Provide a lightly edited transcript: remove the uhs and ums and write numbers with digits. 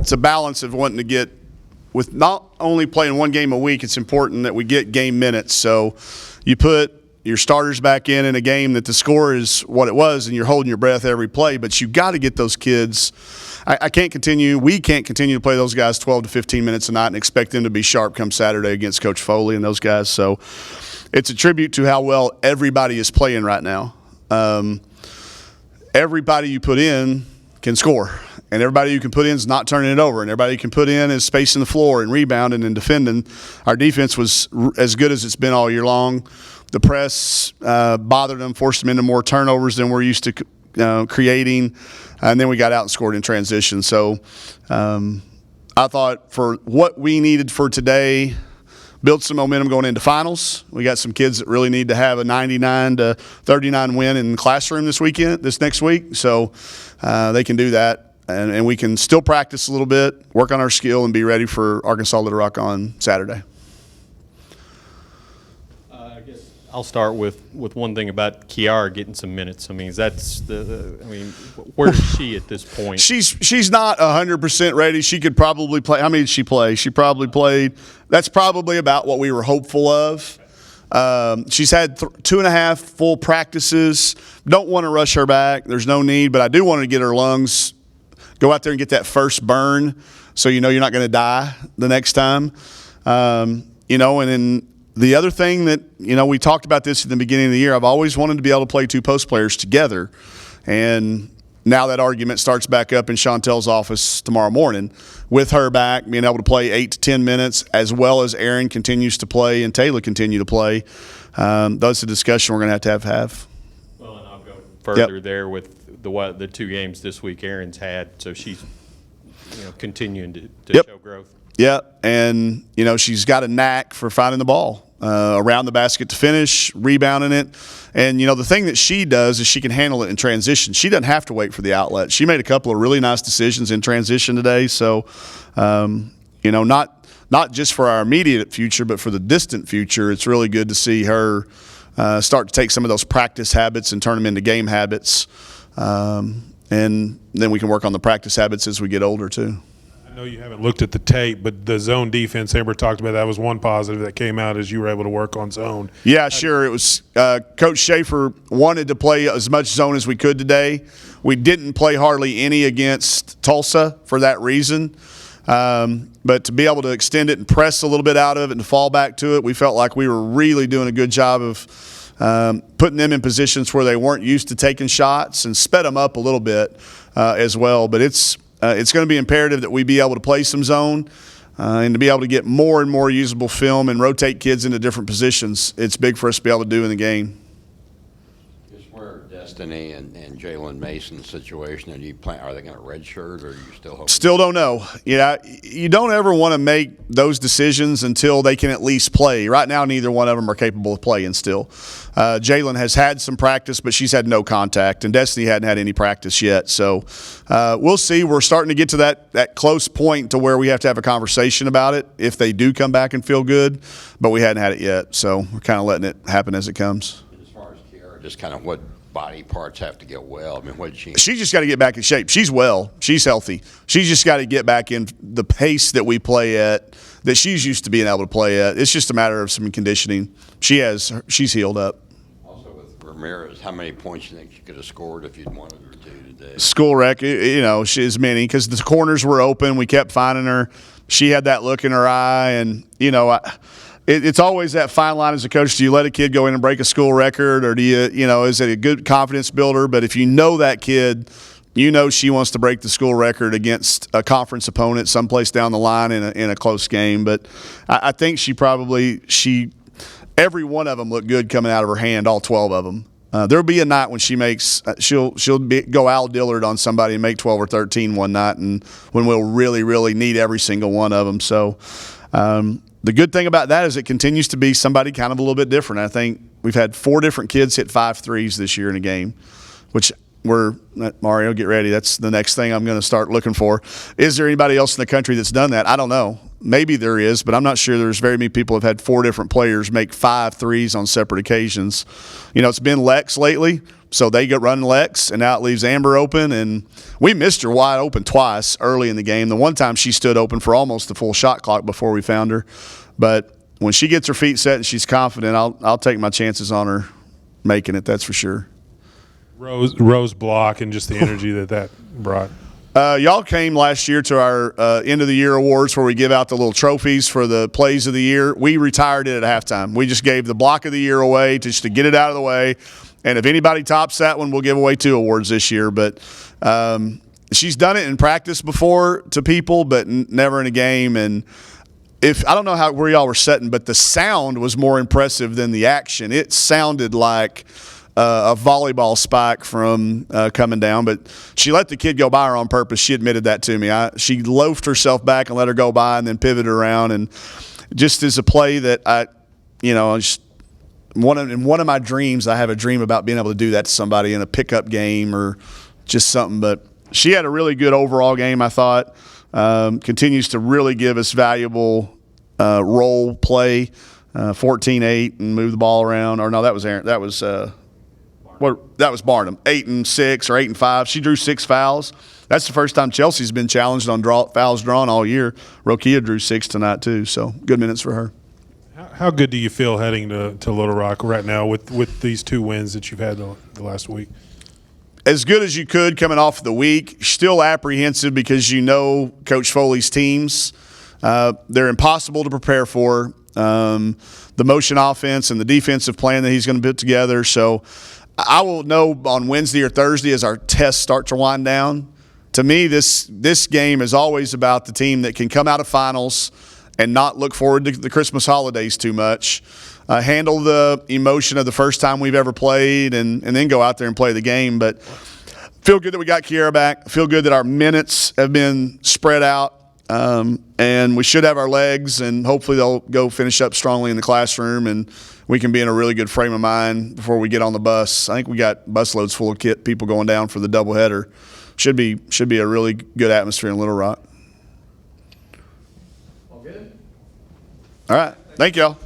it's a balance of wanting to get with not only playing one game a week. It's important that we get game minutes. So you put your starters back in a game that the score is what it was, and you're holding your breath every play. But you got to get those kids. We can't continue to play those guys 12 to 15 minutes a night and expect them to be sharp come Saturday against Coach Foley and those guys. So it's a tribute to how well everybody is playing right now. Everybody you put in can score, and everybody you can put in is not turning it over, and everybody you can put in is spacing the floor and rebounding and defending. Our defense was as good as it's been all year long. The press bothered them, forced them into more turnovers than we're used to creating, and then we got out and scored in transition. So I thought for what we needed for today, build some momentum going into finals. We got some kids that really need to have a 99-39 win in the classroom this next week. So they can do that, and we can still practice a little bit, work on our skill, and be ready for Arkansas Little Rock on Saturday. I guess I'll start with one thing about Kiara getting some minutes. I mean, where is she at this point? She's not 100% ready. She could probably play. How many did she play? She probably played. That's probably about what we were hopeful of. She's had 2.5 full practices. Don't want to rush her back. There's no need, but I do want to get her lungs, go out there and get that first burn so you know you're not going to die the next time. And then the other thing that, we talked about this at the beginning of the year, I've always wanted to be able to play two post players together. And now that argument starts back up in Chantel's office tomorrow morning with her back, being able to play 8 to 10 minutes, as well as Aaron continues to play and Taylor continue to play. That's a discussion we're going to have. Well, and I'll go further there with the 2 games this week Aaron's had, so she's continuing to show growth. Yeah, and, she's got a knack for finding the ball around the basket to finish, rebounding it. And, the thing that she does is she can handle it in transition. She doesn't have to wait for the outlet. She made a couple of really nice decisions in transition today. So, not just for our immediate future, but for the distant future, it's really good to see her start to take some of those practice habits and turn them into game habits. And then we can work on the practice habits as we get older, too. I know you haven't looked at the tape, but the zone defense, Amber talked about, that was one positive that came out as you were able to work on zone. Yeah, sure. It was Coach Schaefer wanted to play as much zone as we could today. We didn't play hardly any against Tulsa for that reason. But to be able to extend it and press a little bit out of it and fall back to it, we felt like we were really doing a good job of putting them in positions where they weren't used to taking shots and sped them up a little bit as well. But it's going to be imperative that we be able to play some zone and to be able to get more and more usable film and rotate kids into different positions. It's big for us to be able to do in the game. Just where Destiny and Jalen Mason's situation, are they going to redshirt, or are you still hoping? Still don't know. Yeah, you don't ever want to make those decisions until they can at least play. Right now, neither one of them are capable of playing still. Jalen has had some practice, but she's had no contact, and Destiny hadn't had any practice yet. So we'll see. We're starting to get to that close point to where we have to have a conversation about it if they do come back and feel good, but we hadn't had it yet. So we're kind of letting it happen as it comes. As far as Kiara, just kind of what body parts have to get well? I mean, what did she just got to get back in shape. She's well. She's healthy. She's just got to get back in the pace that we play at, that she's used to being able to play at. It's just a matter of some conditioning. She's healed up. Also with Ramirez, how many points do you think she could have scored if you'd wanted her to today? School record, as many, because the corners were open. We kept finding her. She had that look in her eye, and, it's always that fine line as a coach. Do you let a kid go in and break a school record, or do you, is it a good confidence builder? But if you know that kid, she wants to break the school record against a conference opponent someplace down the line in a close game. But I think every one of them looked good coming out of her hand, all 12 of them. There'll be a night when she'll go Al Dillard on somebody and make 12 or 13 one night, and when we'll really, really need every single one of them. So the good thing about that is it continues to be somebody kind of a little bit different. I think we've had 4 different kids hit 5 threes this year in a game, which Mario, get ready. That's the next thing I'm going to start looking for. Is there anybody else in the country that's done that? I don't know. Maybe there is, but I'm not sure there's very many people who have had 4 different players make 5 threes on separate occasions. It's been Lex lately. So they get run Lex, and now it leaves Amber open. And we missed her wide open twice early in the game. The one time she stood open for almost the full shot clock before we found her. But when she gets her feet set and she's confident, I'll take my chances on her making it, that's for sure. Rose block and just the energy that brought. Y'all came last year to our end of the year awards where we give out the little trophies for the plays of the year. We retired it at halftime. We just gave the block of the year away just to get it out of the way. And if anybody tops that one, we'll give away 2 awards this year. But she's done it in practice before to people, but never in a game. And I don't know where y'all were sitting, but the sound was more impressive than the action. It sounded like a volleyball spike from coming down, but she let the kid go by her on purpose. She admitted that to me. She loafed herself back and let her go by and then pivoted around. And just as a play that in one of my dreams, I have a dream about being able to do that to somebody in a pickup game or just something. But she had a really good overall game, I thought. Continues to really give us valuable role play, 14-8 and move the ball around. Or no, that was Aaron. That was Barnum, 8 and 6 or 8 and 5. She drew 6 fouls. That's the first time Chelsea's been challenged on fouls drawn all year. Rokia drew 6 tonight too, so good minutes for her. How good do you feel heading to Little Rock right now with these 2 wins that you've had the last week? As good as you could coming off the week. Still apprehensive because Coach Foley's teams. They're impossible to prepare for. The motion offense and the defensive plan that he's going to put together. So I will know on Wednesday or Thursday as our tests start to wind down. To me, this game is always about the team that can come out of finals and not look forward to the Christmas holidays too much. Handle the emotion of the first time we've ever played and then go out there and play the game. But feel good that we got Kiera back. Feel good that our minutes have been spread out. And we should have our legs, and hopefully they'll go finish up strongly in the classroom, and we can be in a really good frame of mind before we get on the bus. I think we got bus loads full of people going down for the doubleheader. Should be a really good atmosphere in Little Rock. All good? All right. Thank y'all.